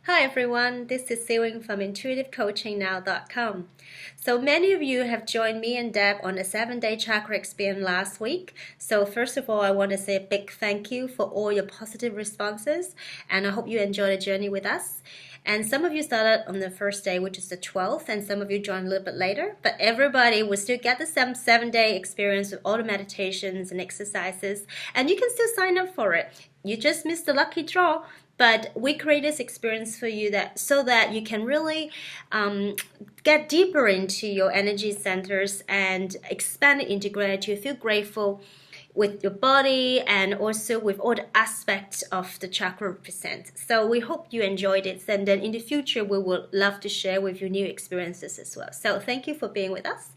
Hi everyone, this is Sewing from intuitivecoachingnow.com. So many of you have joined me and Deb on a 7-day chakra experience last week. So first of all, I want to say a big thank you for all your positive responses, and I hope you enjoy the journey with us. And some of you started on the first day, which is the 12th, and some of you joined a little bit later. But everybody will still get the 7-day experience with all the meditations and exercises, and you can still sign up for it. You just missed the lucky draw. But we create this experience for you so that you can really get deeper into your energy centers and expand it into gratitude, feel grateful with your body and also with all the aspects of the chakra represent. So we hope you enjoyed it, and then in the future we would love to share with you new experiences as well. So thank you for being with us.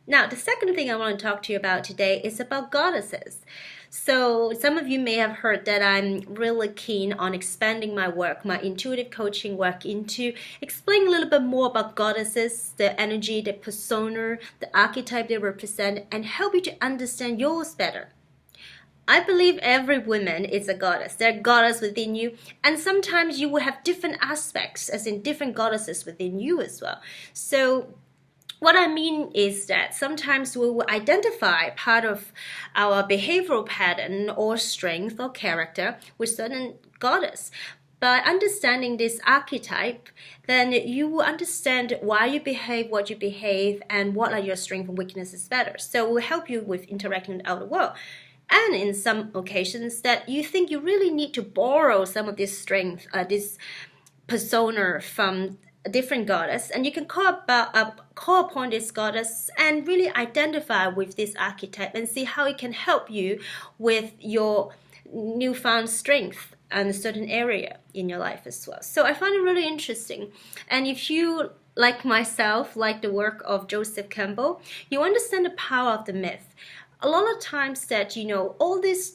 Now, the second thing I want to talk to you about today is about goddesses. So some of you may have heard that I'm really keen on expanding my work, my intuitive coaching work, into explaining a little bit more about goddesses, the energy, the persona, the archetype they represent, and help you to understand yours better. I believe every woman is a goddess. There are goddesses within you, and sometimes you will have different aspects, as in different goddesses within you as well. So what I mean is that sometimes we will identify part of our behavioral pattern or strength or character with certain goddess. By understanding this archetype, then you will understand why you behave, what you behave, and what are your strengths and weaknesses better. So it will help you with interacting with the outer world. And in some occasions that you think you really need to borrow some of this strength, this persona from a different goddess, and you can call upon this goddess and really identify with this archetype and see how it can help you with your newfound strength in a certain area in your life as well. So I find it really interesting. And if you, like myself, like the work of Joseph Campbell, you understand the power of the myth. A lot of times that, all these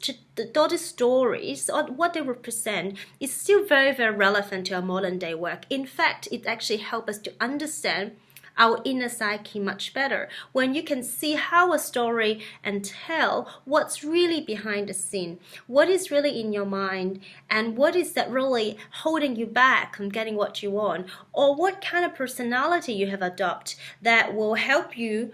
stories or what they represent is still very, very relevant to our modern day work. In fact, it actually helps us to understand our inner psyche much better when you can see how a story and tell what's really behind the scene, what is really in your mind, and what is that really holding you back from getting what you want, or what kind of personality you have adopted that will help you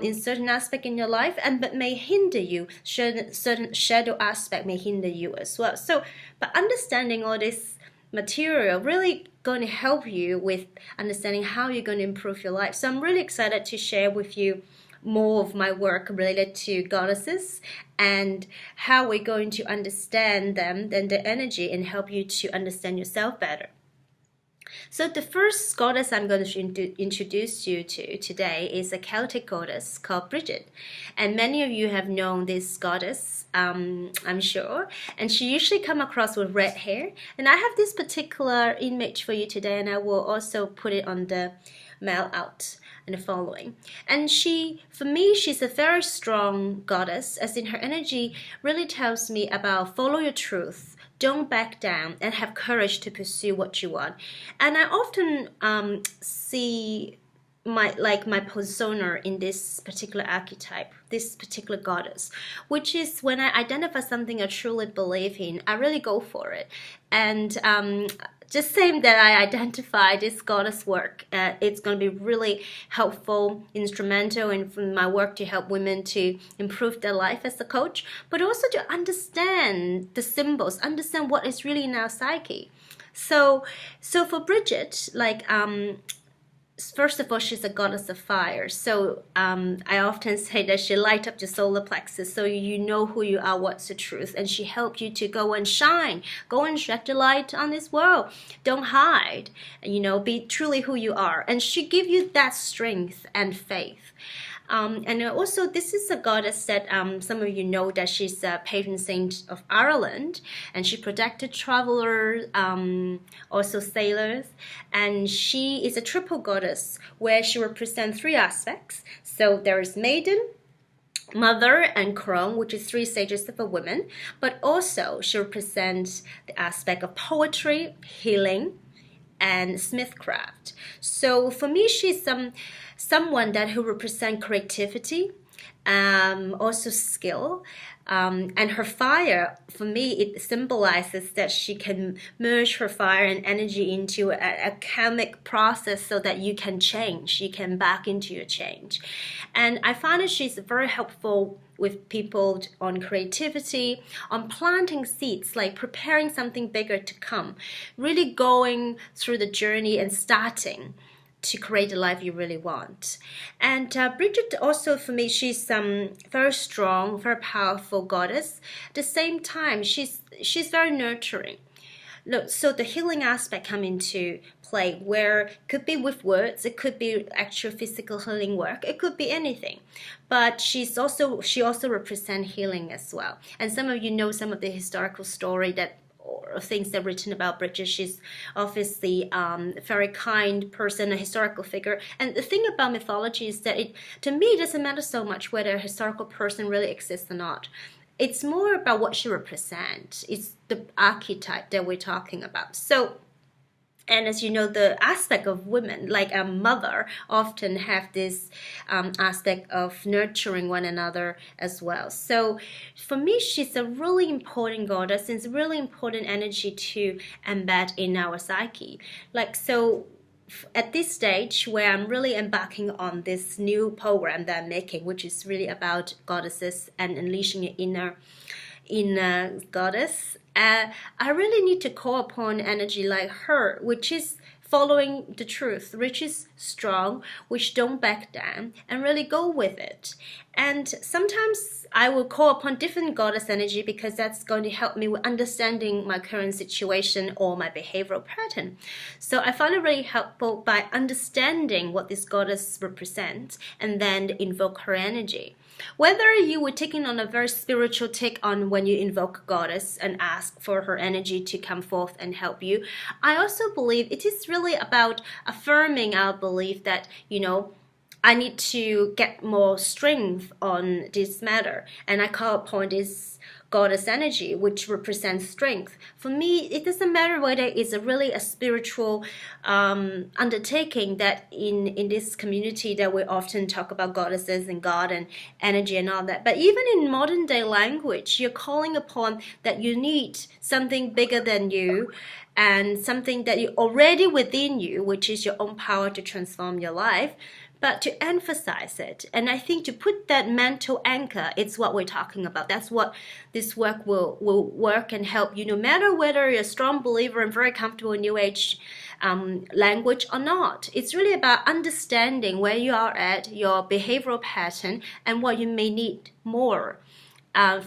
in certain aspect in your life, and but may hinder you, certain shadow aspect may hinder you as well. So by understanding all this material really going to help you with understanding how you're going to improve your life. So I'm really excited to share with you more of my work related to goddesses and how we're going to understand them and their energy and help you to understand yourself better. So the first goddess I'm going to introduce you to today is a Celtic goddess called Brigit. And many of you have known this goddess, I'm sure. And she usually come across with red hair. And I have this particular image for you today, and I will also put it on the mail out in the following. And for me, she's a very strong goddess, as in her energy really tells me about follow your truth, don't back down, and have courage to pursue what you want. And I often see my persona in this particular archetype, this particular goddess, which is when I identify something I truly believe in, I really go for it. And just saying that I identify this goddess work, it's going to be really helpful, instrumental in my work to help women to improve their life as a coach, but also to understand the symbols, understand what is really in our psyche. So for Brigit, first of all, she's a goddess of fire. So I often say that she lights up your solar plexus so you know who you are, what's the truth. And she helps you to go and shine, go and shed the light on this world. Don't hide, be truly who you are. And she gives you that strength and faith. And also, this is a goddess that some of you know that she's a patron saint of Ireland, and she protected travelers, also sailors, and she is a triple goddess where she represents 3 aspects. So there is maiden, mother, and crone, which is 3 stages of a woman, but also she represents the aspect of poetry, healing, and smithcraft. So for me, she's someone who represents creativity, also skill. And her fire, for me, it symbolizes that she can merge her fire and energy into a karmic process so that you can change, you can back into your change. And I find that she's very helpful with people on creativity, on planting seeds, like preparing something bigger to come, really going through the journey and starting to create the life you really want. And Brigit also, for me, she's very strong, very powerful goddess. At the same time, she's very nurturing. Look, so the healing aspect come into play, where it could be with words, it could be actual physical healing work, it could be anything. But she also represents healing as well. And some of you know some of the historical story that or things that are written about Brigit. She's obviously a very kind person, a historical figure. And the thing about mythology is that to me, it doesn't matter so much whether a historical person really exists or not. It's more about what she represents. It's the archetype that we're talking about. So, and as you know, the aspect of women, like a mother, often have this aspect of nurturing one another as well. So for me, she's a really important goddess, and it's a really important energy to embed in our psyche. Like, so at this stage where I'm really embarking on this new program that I'm making, which is really about goddesses and unleashing your inner goddess, I really need to call upon energy like her, which is following the truth, which is strong, which don't back down, and really go with it. And sometimes I will call upon different goddess energy because that's going to help me with understanding my current situation or my behavioral pattern. So I find it really helpful by understanding what this goddess represents and then invoke her energy. Whether you were taking on a very spiritual take on when you invoke a goddess and ask for her energy to come forth and help you, I also believe it is really about affirming our belief that, I need to get more strength on this matter. And I call upon this goddess energy, which represents strength. For me, it doesn't matter whether it's really a spiritual undertaking that in this community that we often talk about goddesses and God and energy and all that. But even in modern day language, you're calling upon that you need something bigger than you and something that you already within you, which is your own power to transform your life, but to emphasize it. And I think to put that mental anchor, it's what we're talking about. That's what this work will work and help you, no matter whether you're a strong believer and very comfortable in New Age language or not. It's really about understanding where you are at, your behavioral pattern, and what you may need more.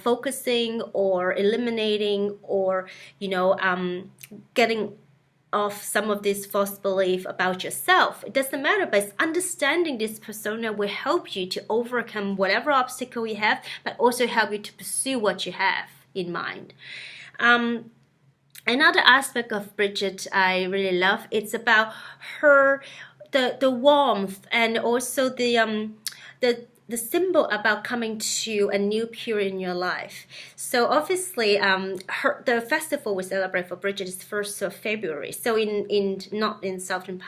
Focusing or eliminating or, getting off some of this false belief about yourself. It doesn't matter, but it's understanding this persona will help you to overcome whatever obstacle you have, but also help you to pursue what you have in mind. Another aspect of Brigit I really love, it's about her, the warmth and also the symbol about coming to a new period in your life. So obviously, the festival we celebrate for Brigit is 1st of February. So not in southern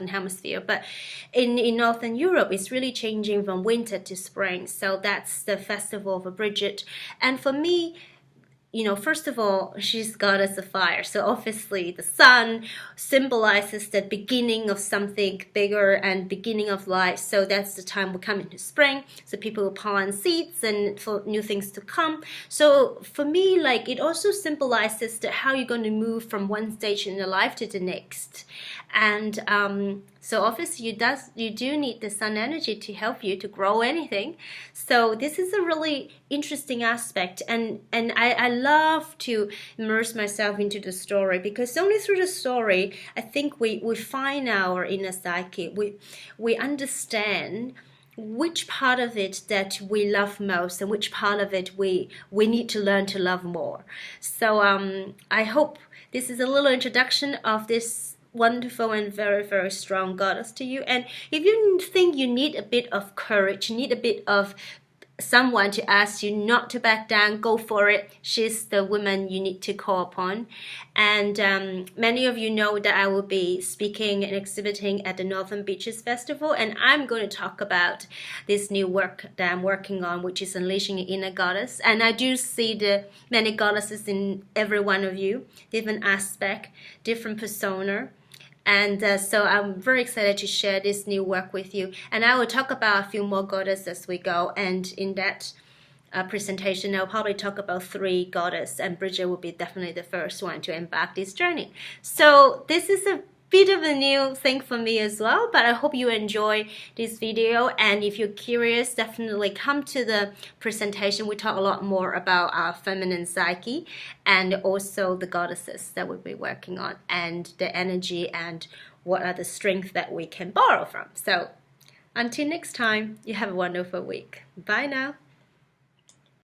hemisphere, but in Northern Europe, it's really changing from winter to spring. So that's the festival for Brigit. And for me, first of all, she's goddess of fire. So obviously the sun symbolizes the beginning of something bigger and beginning of life. So that's the time we come into spring. So people will plant seeds and for new things to come. So for me, it also symbolizes how you're going to move from one stage in your life to the next. And so obviously you do need the sun energy to help you to grow anything. So this is a really interesting aspect, and I love to immerse myself into the story, because only through the story I think we find our inner psyche. We understand which part of it that we love most and which part of it we need to learn to love more. So I hope this is a little introduction of this wonderful and very, very strong goddess to you. And if you think you need a bit of courage, you need a bit of someone to ask you not to back down, go for it. She's the woman you need to call upon. And many of you know that I will be speaking and exhibiting at the Northern Beaches Festival, and I'm going to talk about this new work that I'm working on, which is unleashing your inner goddess. And I do see the many goddesses in every one of you, different aspect, different persona. And so I'm very excited to share this new work with you. And I will talk about a few more goddesses as we go. And in that presentation, I'll probably talk about 3 goddesses. And Brigit will be definitely the first one to embark this journey. So this is a bit of a new thing for me as well, but I hope you enjoy this video. And if you're curious, definitely come to the presentation. We talk a lot more about our feminine psyche and also the goddesses that we'll be working on and the energy and what are the strengths that we can borrow from. So until next time, you have a wonderful week. Bye now.